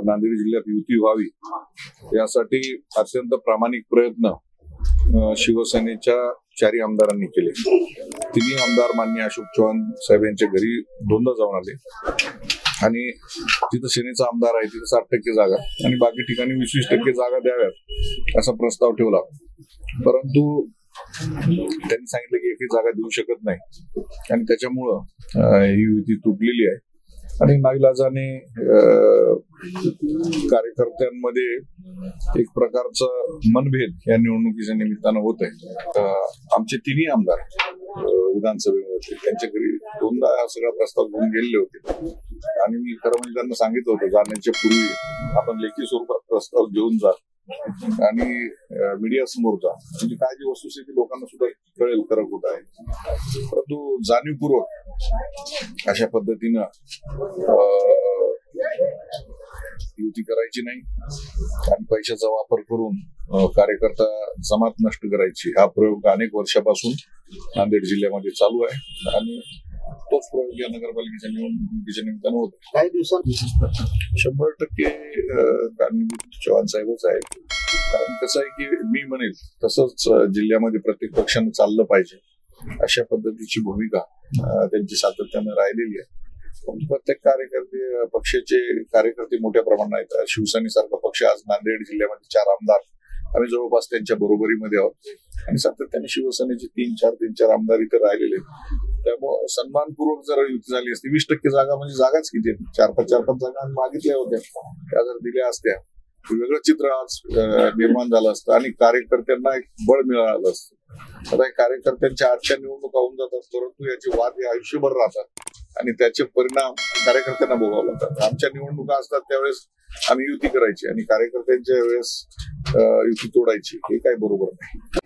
नांदेड जिल्ह्यात युती व्हावी यासाठी अत्यंत प्रामाणिक प्रयत्न शिवसेनेच्या 4 आमदारांनी केले। तिन्ही आमदार माननीय अशोक चव्हाण साहेब यांच्या घरी दोनदा जाऊन आले आणि तिथं सेनेचा आमदार आहे, तिथं 60% जागा आणि बाकी ठिकाणी 20% जागा द्याव्यात असा प्रस्ताव ठेवला। परंतु त्यांनी सांगितलं की एकही जागा देऊ शकत नाही आणि त्याच्यामुळं ही युती तुटलेली आहे आणि नाईलाजाने कार्यकर्त्यांमध्ये एक प्रकारचं मनभेद या निवडणुकीच्या निमित्तानं होत आहे। आमचे तिन्ही आमदार विधानसभेमध्ये त्यांच्या घरी दोनदा हा सगळा प्रस्ताव घेऊन गेलेले होते आणि मी खरं म्हणजे त्यांना सांगितलं होतं जाण्याच्या पूर्वी आपण लेखी स्वरूपात प्रस्ताव घेऊन जा आणि मीडिया समोर जा, म्हणजे काय जी वस्तुस्थिती लोकांना सुद्धा कळेल खरं कुठं आहे। परंतु जाणीवपूर्वक अशा पद्धतीनं युती करायची नाही आणि पैशाचा वापर करून कार्यकर्ता जमात नष्ट करायची हा प्रयोग अनेक वर्षापासून नांदेड जिल्ह्यामध्ये चालू आहे आणि तोच प्रयोग या नगरपालिकेच्या निवडणुकीच्या निमित्तानं होत काही दिवसांत 100% कारणीभूत चव्हाण साहेबच आहेत। कारण कसं आहे की मी म्हणेल तसंच जिल्ह्यामध्ये प्रत्येक पक्षानं चाललं पाहिजे अशा पद्धतीची भूमिका त्यांची सातत्यानं राहिलेली आहे। प्रत्येक पक्षाचे कार्यकर्ते मोठ्या प्रमाणात आहेत। शिवसेनेसारखा पक्ष आज नांदेड जिल्ह्यामध्ये 4 आमदार आम्ही जवळपास त्यांच्या बरोबरीमध्ये आहोत आणि सातत्याने शिवसेनेचे 3-4 आमदार इथे राहिलेले आहेत। त्यामुळे सन्मानपूर्वक जर युती झाली असती 20% जागा म्हणजे जागाच किती 4-5 जागा मागितल्या होत्या, त्या जर दिल्या असत्या वेगळं चित्र आज निर्माण झालं असतं आणि कार्यकर्त्यांना एक बळ मिळालं असतं। आता कार्यकर्त्यांच्या आजच्या निवडणुका होऊन जातात परंतु याचे वाद हे आयुष्यभर राहतात आणि त्याचे परिणाम कार्यकर्त्यांना भोगावे लागतात। आमच्या निवडणुका असतात त्यावेळेस आम्ही युती करायची आणि कार्यकर्त्यांच्या वेळेस युती तोडायची, हे काही बरोबर नाही।